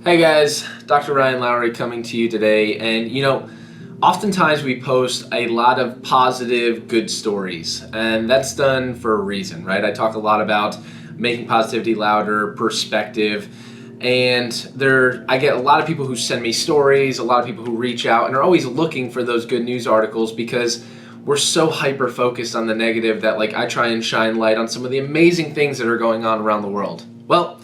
Hey guys, Dr. Ryan Lowery coming to you today, and oftentimes we post a lot of positive, good stories, and that's done for a reason, right? I talk a lot about making positivity louder, perspective, and I get a lot of people who send me stories, a lot of people who reach out and are always looking for those good news articles because we're so hyper focused on the negative that I try and shine light on some of the amazing things that are going on around the world. Well,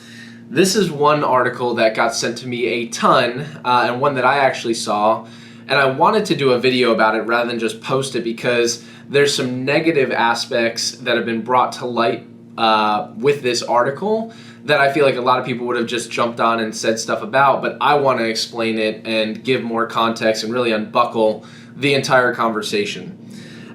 this is one article that got sent to me a ton, and one that I actually saw, and I wanted to do a video about it rather than just post it because there's some negative aspects that have been brought to light with this article that I feel like a lot of people would have just jumped on and said stuff about, but I want to explain it and give more context and really unbuckle the entire conversation.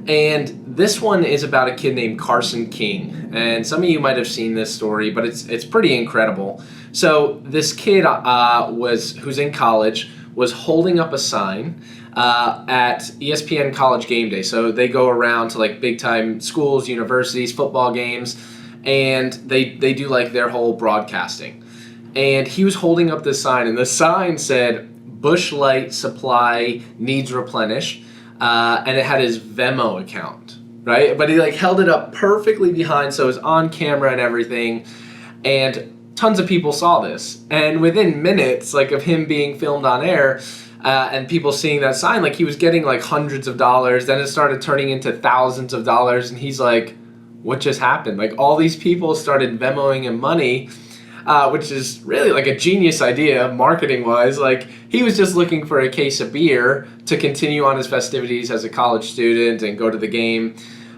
And this one is about a kid named Carson King, and some of you might have seen this story, but it's pretty incredible. So this kid who's in college was holding up a sign at ESPN College Game Day. So they go around to big time schools, universities, football games, and they do their whole broadcasting. And he was holding up this sign, and the sign said Busch Light supply needs replenish. And it had his Venmo account, right? But he held it up perfectly behind, so it was on camera and everything. And tons of people saw this. And within minutes, of him being filmed on air, and people seeing that sign, he was getting hundreds of dollars. Then it started turning into thousands of dollars, and he's like, "What just happened?" All these people started Venmoing him money. Which is really a genius idea marketing-wise. He was just looking for a case of beer to continue on his festivities as a college student and go to the game.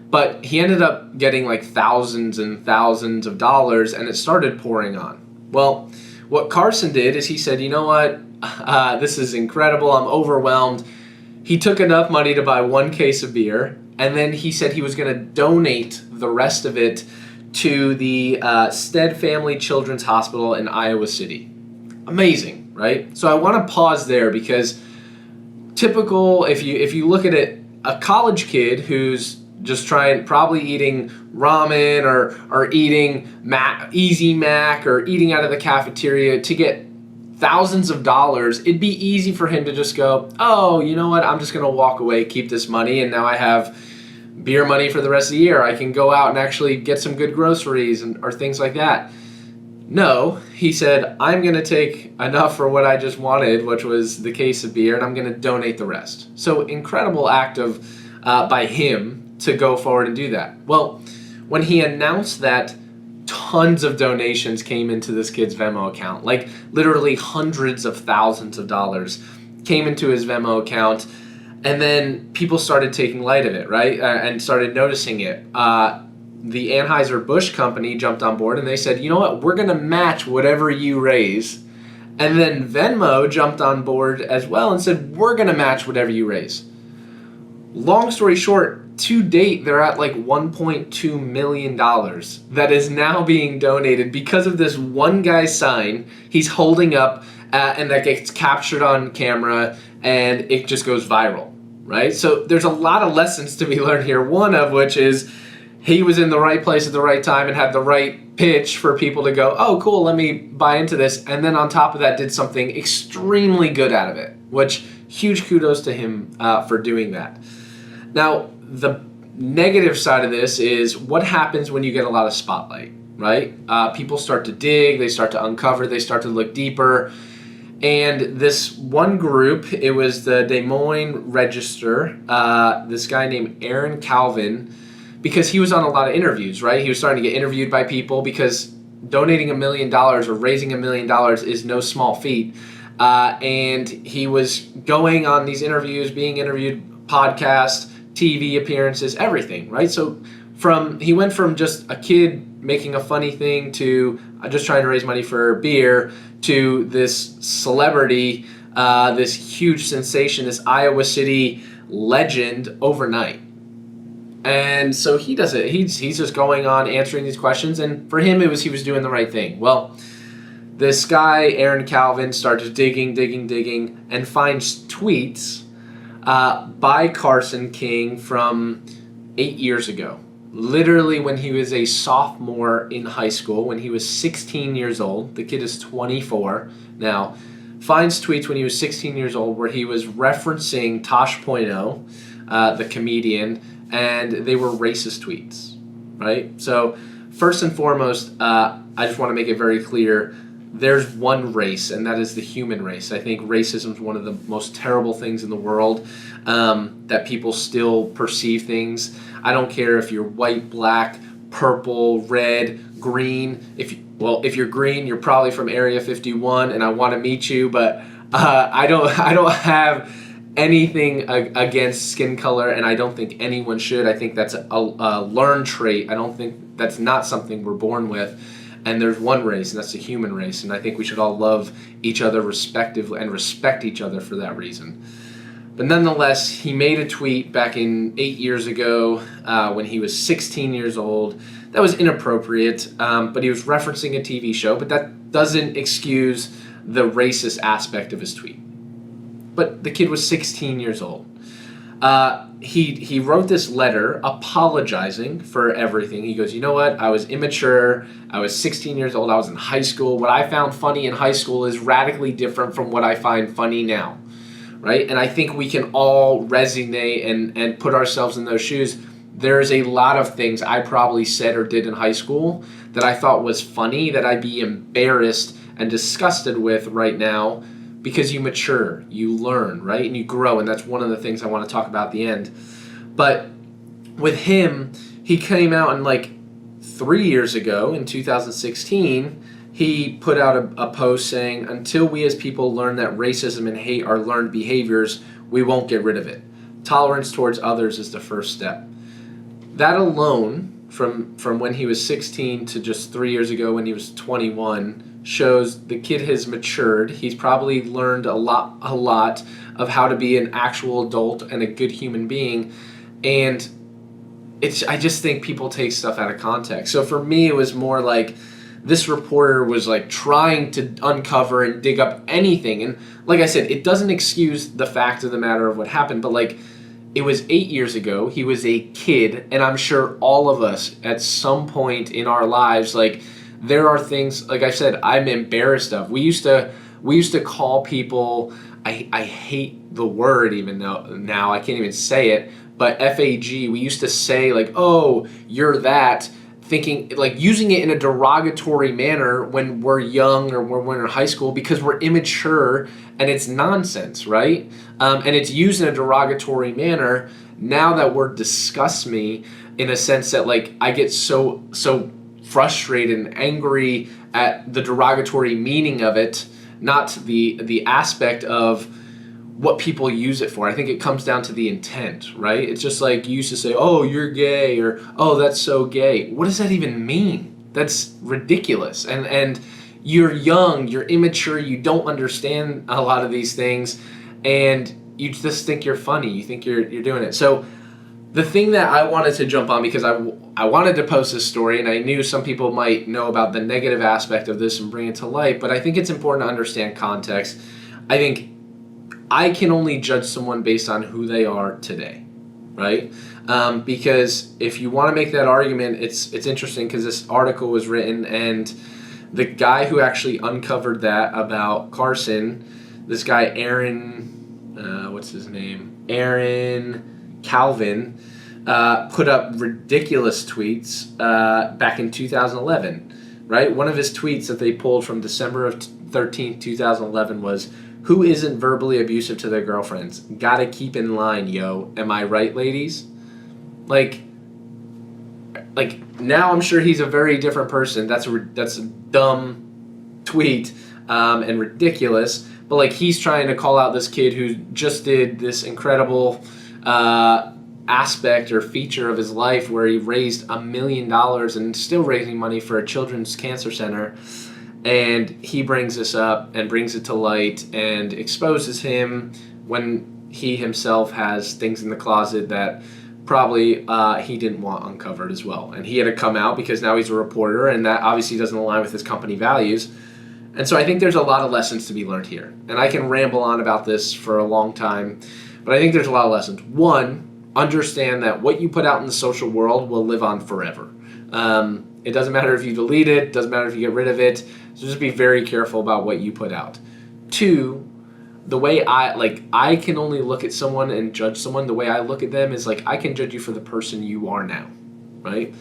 But he ended up getting thousands and thousands of dollars, and it started pouring on. Well, what Carson did is he said, "You know what? This is incredible. I'm overwhelmed." He took enough money to buy one case of beer, and then he said he was going to donate the rest of it to the Stead Family Children's Hospital in Iowa City. Amazing, right? So I want to pause there because typical, if you look at it, a college kid who's just probably eating ramen or eating Easy Mac or eating out of the cafeteria to get thousands of dollars, it'd be easy for him to just go, "Oh, you know what? I'm just going to walk away, keep this money, and now I have beer money for the rest of the year. I can go out and actually get some good groceries or things like that." No, he said, "I'm going to take enough for what I just wanted, which was the case of beer, and I'm going to donate the rest." So incredible act of by him to go forward and do that. Well, when he announced that, tons of donations came into this kid's Venmo account, literally hundreds of thousands of dollars came into his Venmo account. And then people started taking light of it, right? And started noticing it. The Anheuser-Busch company jumped on board and they said, "You know what? We're going to match whatever you raise." And then Venmo jumped on board as well and said, "We're going to match whatever you raise." Long story short, to date, they're at $1.2 million that is now being donated because of this one guy's sign he's holding up and that gets captured on camera and it just goes viral. Right? So there's a lot of lessons to be learned here, one of which is he was in the right place at the right time and had the right pitch for people to go, "Oh, cool, let me buy into this." And then on top of that, did something extremely good out of it, which huge kudos to him for doing that. Now, the negative side of this is what happens when you get a lot of spotlight, right? People start to dig, they start to uncover, they start to look deeper. And this one group, it was the Des Moines Register, this guy named Aaron Calvin, because he was on a lot of interviews, right? He was starting to get interviewed by people because donating $1 million or raising $1 million is no small feat. And he was going on these interviews, being interviewed, podcast, TV appearances, everything, right? So he went from just a kid making a funny thing to just trying to raise money for beer to this celebrity, this huge sensation, this Iowa City legend overnight. And so he does it. He's just going on answering these questions, and for him he was doing the right thing. Well, this guy, Aaron Calvin, starts digging, and finds tweets by Carson King from 8 years ago. Literally when he was a sophomore in high school, when he was 16 years old. The kid is 24 now. finds tweets when he was 16 years old where he was referencing Tosh Point, the comedian, and they were racist tweets, right? So first and foremost, I just want to make it very clear, there's one race, and that is the human race. I think racism is one of the most terrible things in the world, that people still perceive things. I don't care if you're white, black, purple, red, green. If you're green, you're probably from Area 51, and I want to meet you. But I don't have anything against skin color, and I don't think anyone should. I think that's a learned trait. I don't think that's not something we're born with. And there's one race, and that's the human race. And I think we should all love each other respectively and respect each other for that reason. But nonetheless, he made a tweet back in 8 years ago when he was 16 years old. That was inappropriate, but he was referencing a TV show. But that doesn't excuse the racist aspect of his tweet. But the kid was 16 years old. He wrote this letter apologizing for everything. He goes, you know what? I was immature. I was 16 years old. I was in high school. What I found funny in high school is radically different from what I find funny now, right? And I think we can all resonate and put ourselves in those shoes. There's a lot of things I probably said or did in high school that I thought was funny that I'd be embarrassed and disgusted with right now, because you mature, you learn, right? And you grow, and that's one of the things I want to talk about at the end. But with him, he came out and 3 years ago in 2016, he put out a post saying, until we as people learn that racism and hate are learned behaviors, we won't get rid of it. Tolerance towards others is the first step. That alone, from when he was 16 to just 3 years ago when he was 21, shows the kid has matured. He's probably learned a lot of how to be an actual adult and a good human being. And I just think people take stuff out of context. So for me, it was more like this reporter was trying to uncover and dig up anything. And like I said, it doesn't excuse the fact of the matter of what happened, but it was 8 years ago. He was a kid, and I'm sure all of us at some point in our lives, there are things, like I said, I'm embarrassed of. We used to call people, I hate the word even though now I can't even say it, but FAG, we used to say oh, you're that, thinking, using it in a derogatory manner when we're young or when we're in high school, because we're immature and it's nonsense, right? And it's used in a derogatory manner. Now that word disgusts me in a sense that I get so frustrated and angry at the derogatory meaning of it, not the aspect of what people use it for. I think it comes down to the intent, right? It's just you used to say, oh, you're gay, or oh, that's so gay. What does that even mean? That's ridiculous. And you're young, you're immature, you don't understand a lot of these things, and you just think you're funny. You think you're doing it. So the thing that I wanted to jump on, because I wanted to post this story, and I knew some people might know about the negative aspect of this and bring it to light, but I think it's important to understand context. I think I can only judge someone based on who they are today, right? Because if you want to make that argument, it's interesting because this article was written, and the guy who actually uncovered that about Carson, this guy Aaron, what's his name? Aaron Calvin, put up ridiculous tweets back in 2011, right? One of his tweets that they pulled from December of 13th, 2011 was, who isn't verbally abusive to their girlfriends? Gotta keep in line, yo. Am I right, ladies? Now I'm sure he's a very different person. That's a dumb tweet and ridiculous. But he's trying to call out this kid who just did this incredible aspect or feature of his life where he raised $1 million and still raising money for a children's cancer center. And he brings this up and brings it to light and exposes him when he himself has things in the closet that probably he didn't want uncovered as well. And he had to come out because now he's a reporter, and that obviously doesn't align with his company values. And so I think there's a lot of lessons to be learned here. And I can ramble on about this for a long time, but I think there's a lot of lessons. One, understand that what you put out in the social world will live on forever. It doesn't matter if you delete it, doesn't matter if you get rid of it. So just be very careful about what you put out. Two, the way I can only look at someone and judge someone. The way I look at them is like, I can judge you for the person you are now, right?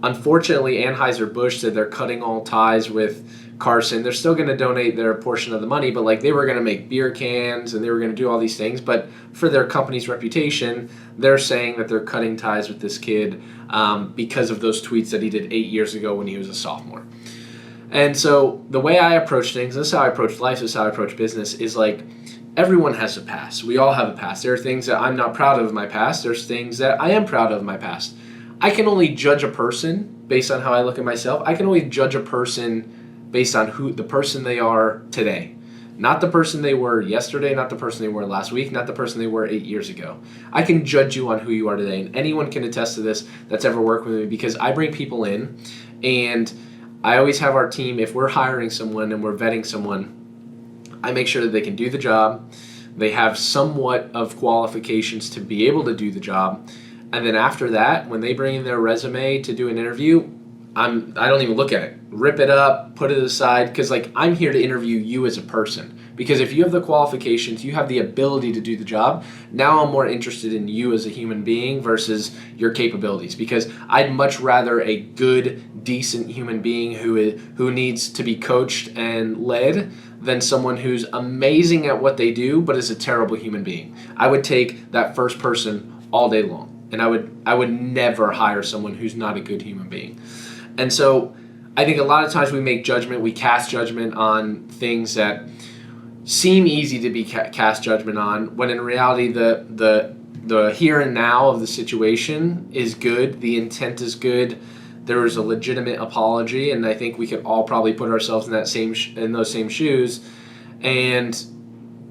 Unfortunately, Anheuser-Busch said they're cutting all ties with Carson. They're still going to donate their portion of the money, but like, they were going to make beer cans and they were going to do all these things. But for their company's reputation, they're saying that they're cutting ties with this kid because of those tweets that he did 8 years ago when he was a sophomore. And so the way I approach things, this is how I approach life, this is how I approach business, is like, everyone has a past. We all have a past. There are things that I'm not proud of in my past. There's things that I am proud of in my past. I can only judge a person based on how I look at myself. I can only judge a person based on the person they are today. Not the person they were yesterday, not the person they were last week, not the person they were 8 years ago. I can judge you on who you are today. And anyone can attest to this that's ever worked with me, because I bring people in and I always have our team, if we're hiring someone and we're vetting someone, I make sure that they can do the job. They have somewhat of qualifications to be able to do the job. And then after that, when they bring in their resume to do an interview, I don't even look at it. Rip it up, put it aside, because like, I'm here to interview you as a person. Because if you have the qualifications, you have the ability to do the job. Now I'm more interested in you as a human being versus your capabilities, because I'd much rather a good, decent human being who needs to be coached and led than someone who's amazing at what they do but is a terrible human being. I would take that first person all day long. And I would never hire someone who's not a good human being. And so I think a lot of times we make judgment, we cast judgment on things that seem easy to be cast judgment on, when in reality the here and now of the situation is good, the intent is good, there was a legitimate apology, and I think we could all probably put ourselves in that in those same shoes. And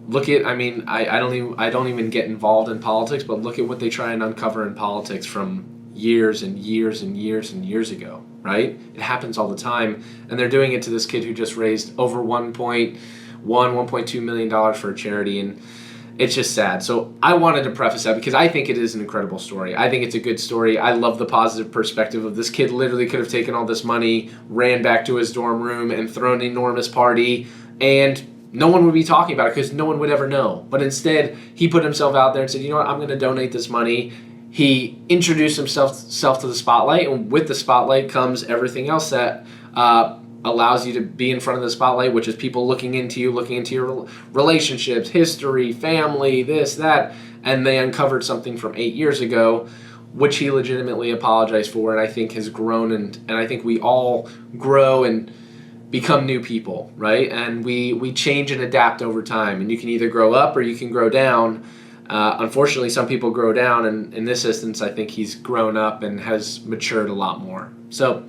look at, I don't even get involved in politics, but look at what they try and uncover in politics from years and years and years and years ago, right? It happens all the time, and they're doing it to this kid who just raised over $1.2 million for a charity, and it's just sad. So I wanted to preface that because I think it is an incredible story. I think it's a good story. I love the positive perspective of this kid literally could have taken all this money, ran back to his dorm room, and thrown an enormous party, and no one would be talking about it because no one would ever know. But instead, he put himself out there and said, you know what, I'm going to donate this money. He introduced himself to the spotlight, and with the spotlight comes everything else that allows you to be in front of the spotlight, which is people looking into your relationships, history, family, this, that, and they uncovered something from 8 years ago, which he legitimately apologized for, and I think has grown, and I think we all grow and become new people, right? And we change and adapt over time, and you can either grow up or you can grow down. Unfortunately, some people grow down, and in this instance, I think he's grown up and has matured a lot more. So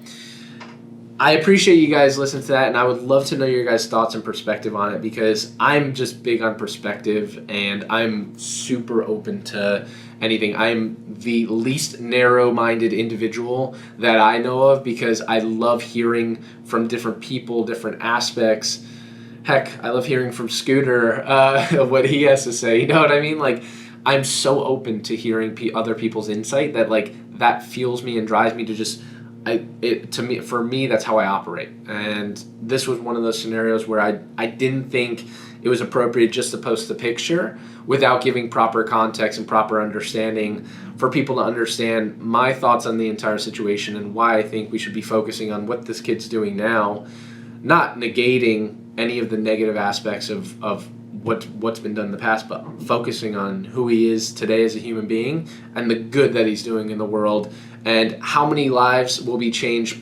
I appreciate you guys listening to that, and I would love to know your guys' thoughts and perspective on it, because I'm just big on perspective, and I'm super open to anything. I'm the least narrow-minded individual that I know of, because I love hearing from different people, different aspects. Heck, I love hearing from Scooter what he has to say. You know what I mean? Like, I'm so open to hearing other people's insight that that fuels me and drives me to just. For me, that's how I operate. And this was one of those scenarios where I didn't think it was appropriate just to post the picture without giving proper context and proper understanding for people to understand my thoughts on the entire situation and why I think we should be focusing on what this kid's doing now, not negating any of the negative aspects of what's been done in the past, but focusing on who he is today as a human being and the good that he's doing in the world, and how many lives will be changed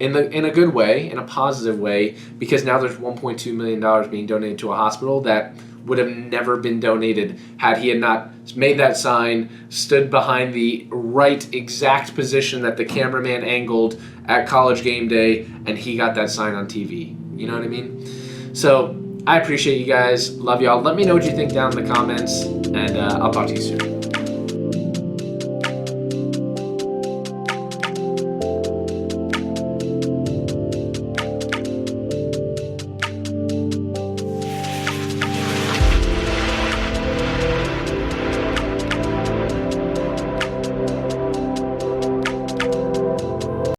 in a good way, in a positive way, because now there's $1.2 million being donated to a hospital that would have never been donated had he had not made that sign, stood behind the right exact position that the cameraman angled at college game day, and he got that sign on TV. You know what I mean? So I appreciate you guys. Love y'all. Let me know what you think down in the comments, and I'll talk to you soon.